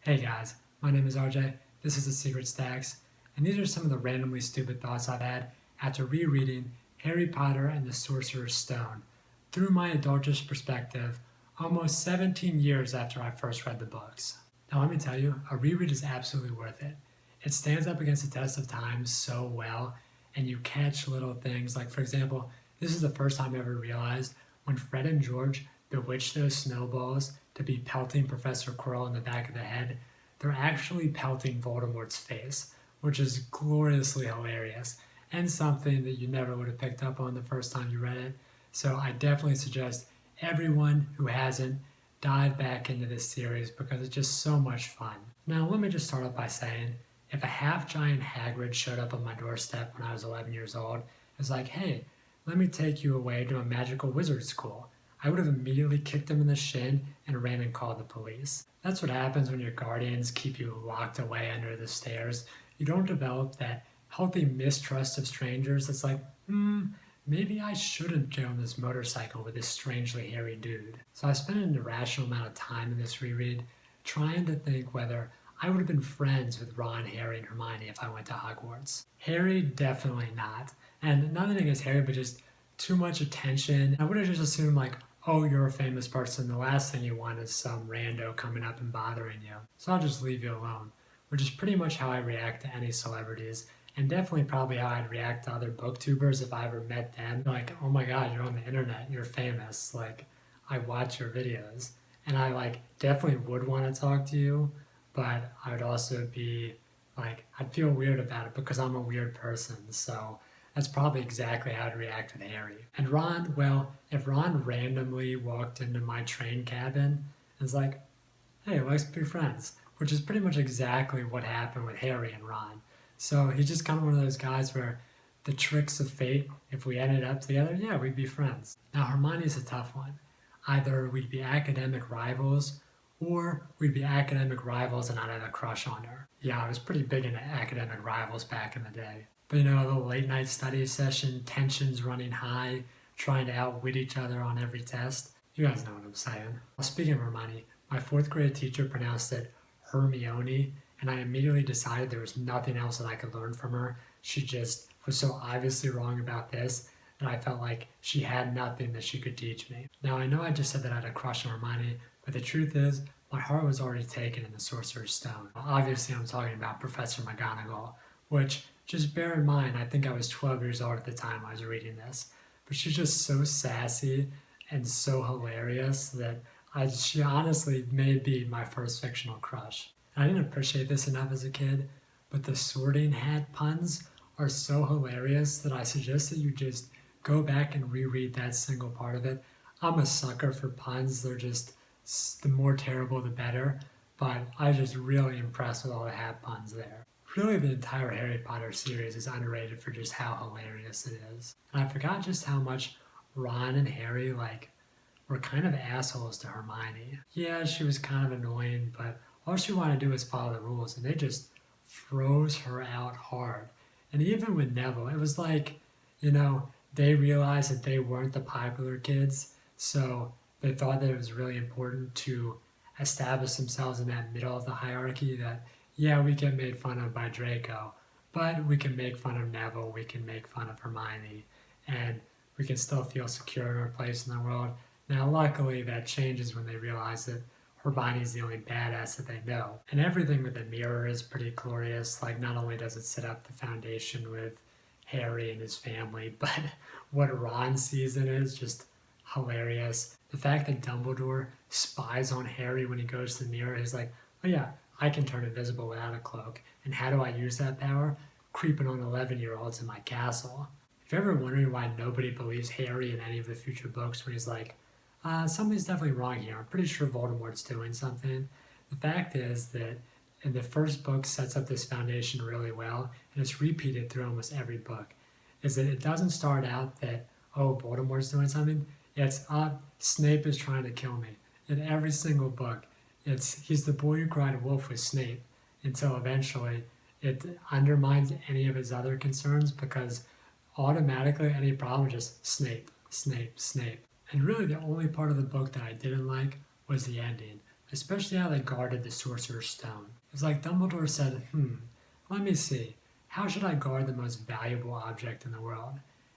Hey guys, my name is RJ, this is The Secret Stacks, and these are some of the randomly stupid thoughts I've had after rereading Harry Potter and the Sorcerer's Stone through my adultish perspective almost 17 years after I first read the books. Now let me tell you, a reread is absolutely worth it. It stands up against the test of time so well, and you catch little things like, for example, this is the first time I ever realized when Fred and George bewitch those snowballs to be pelting Professor Quirrell in the back of the head, they're actually pelting Voldemort's face, which is gloriously hilarious and something that you never would have picked up on the first time you read it. So I definitely suggest everyone who hasn't dive back into this series because it's just so much fun. Now let me just start off by saying, if a half-giant Hagrid showed up on my doorstep when I was 11 years old, it was like, hey, let me take you away to a magical wizard school, I would have immediately kicked him in the shin and ran and called the police. That's what happens when your guardians keep you locked away under the stairs. You don't develop that healthy mistrust of strangers that's like, maybe I shouldn't go on this motorcycle with this strangely hairy dude. So I spent an irrational amount of time in this reread trying to think whether I would have been friends with Ron, Harry, and Hermione if I went to Hogwarts. Harry, definitely not. And nothing against Harry, but just too much attention. I would have just assumed like, oh, you're a famous person, the last thing you want is some rando coming up and bothering you. So I'll just leave you alone, which is pretty much how I react to any celebrities, and definitely probably how I'd react to other booktubers if I ever met them. Like, oh my god, you're on the internet, you're famous, like, I watch your videos. And I like definitely would want to talk to you, but I would also be like, I'd feel weird about it because I'm a weird person, so that's probably exactly how I'd react with Harry. And Ron, well, if Ron randomly walked into my train cabin and was like, hey, let's be friends, which is pretty much exactly what happened with Harry and Ron. So he's just kind of one of those guys where the tricks of fate, if we ended up together, yeah, we'd be friends. Now, Hermione's a tough one. Either we'd be academic rivals, or we'd be academic rivals and I'd have a crush on her. Yeah, I was pretty big into academic rivals back in the day. But you know, the late night study session, tensions running high, trying to outwit each other on every test. You guys know what I'm saying. Well, speaking of Hermione, my fourth grade teacher pronounced it Hermione, and I immediately decided there was nothing else that I could learn from her. She just was so obviously wrong about this that I felt like she had nothing that she could teach me. Now, I know I just said that I had a crush on Hermione, but the truth is, my heart was already taken in the Sorcerer's Stone. Obviously, I'm talking about Professor McGonagall, which, just bear in mind, I think I was 12 years old at the time I was reading this. But she's just so sassy and so hilarious that she honestly may be my first fictional crush. And I didn't appreciate this enough as a kid, but the sorting hat puns are so hilarious that I suggest that you just go back and reread that single part of it. I'm a sucker for puns. They're just, the more terrible the better, but I was just really impressed with all the hat puns there. Really, the entire Harry Potter series is underrated for just how hilarious it is. And I forgot just how much Ron and Harry, like, were kind of assholes to Hermione. Yeah, she was kind of annoying, but all she wanted to do was follow the rules, and they just froze her out hard. And even with Neville, it was like, you know, they realized that they weren't the popular kids, so they thought that it was really important to establish themselves in that middle of the hierarchy that, yeah, we get made fun of by Draco, but we can make fun of Neville, we can make fun of Hermione, and we can still feel secure in our place in the world. Now, luckily, that changes when they realize that Hermione's the only badass that they know. And everything with the mirror is pretty glorious. Like, not only does it set up the foundation with Harry and his family, but what Ron sees in it is just hilarious. The fact that Dumbledore spies on Harry when he goes to the mirror is like, oh yeah, I can turn invisible without a cloak. And how do I use that power? Creeping on 11-year-olds in my castle. If you're ever wondering why nobody believes Harry in any of the future books when he's like, something's definitely wrong here, I'm pretty sure Voldemort's doing something. The fact is that in the first book sets up this foundation really well, and it's repeated through almost every book, is that it doesn't start out that, oh, Voldemort's doing something. It's, Snape is trying to kill me. In every single book, he's the boy who cried wolf with Snape, until eventually it undermines any of his other concerns because automatically any problem is just Snape, Snape, Snape. And really the only part of the book that I didn't like was the ending. especially how they guarded the Sorcerer's Stone. It's like Dumbledore said, let me see, how should I guard the most valuable object in the world?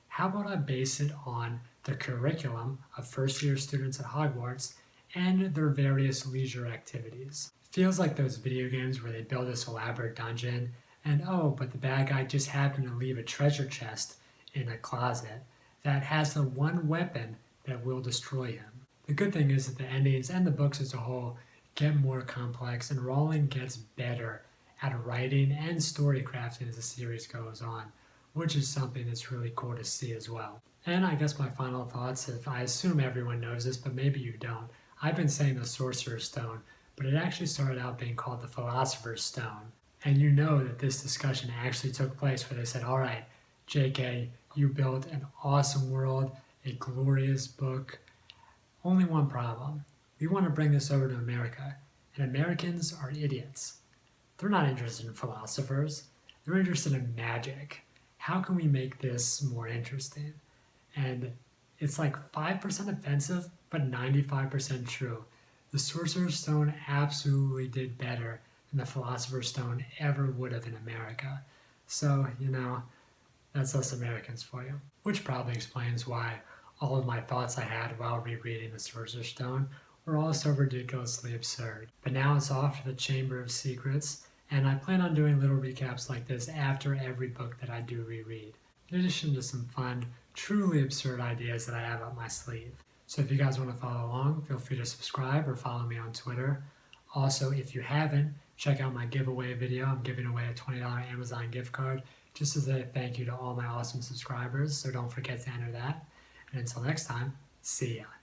How about I base it on the curriculum of first year students at Hogwarts and their various leisure activities? Feels like those video games where they build this elaborate dungeon and but the bad guy just happened to leave a treasure chest in a closet that has the one weapon that will destroy him. The good thing is that the endings and the books as a whole get more complex, and Rowling gets better at writing and story crafting as the series goes on, which is something that's really cool to see as well. And I guess my final thoughts, if I assume everyone knows this, but maybe you don't, I've been saying the Sorcerer's Stone, but it actually started out being called the Philosopher's Stone. And you know that this discussion actually took place where they said, all right, JK, you built an awesome world, a glorious book. Only one problem. We want to bring this over to America, and Americans are idiots. They're not interested in philosophers. They're interested in magic. How can we make this more interesting? And it's like 5% offensive, but 95% true. The Sorcerer's Stone absolutely did better than the Philosopher's Stone ever would have in America. So, that's us Americans for you. Which probably explains why all of my thoughts I had while rereading the Sorcerer's Stone were all so ridiculously absurd. But now it's off to the Chamber of Secrets, and I plan on doing little recaps like this after every book that I do reread, in addition to some fun, truly absurd ideas that I have up my sleeve. So if you guys want to follow along, feel free to subscribe or follow me on Twitter. Also, if you haven't, check out my giveaway video. I'm giving away a $20 Amazon gift card just as a thank you to all my awesome subscribers, so don't forget to enter that. And until next time, see ya.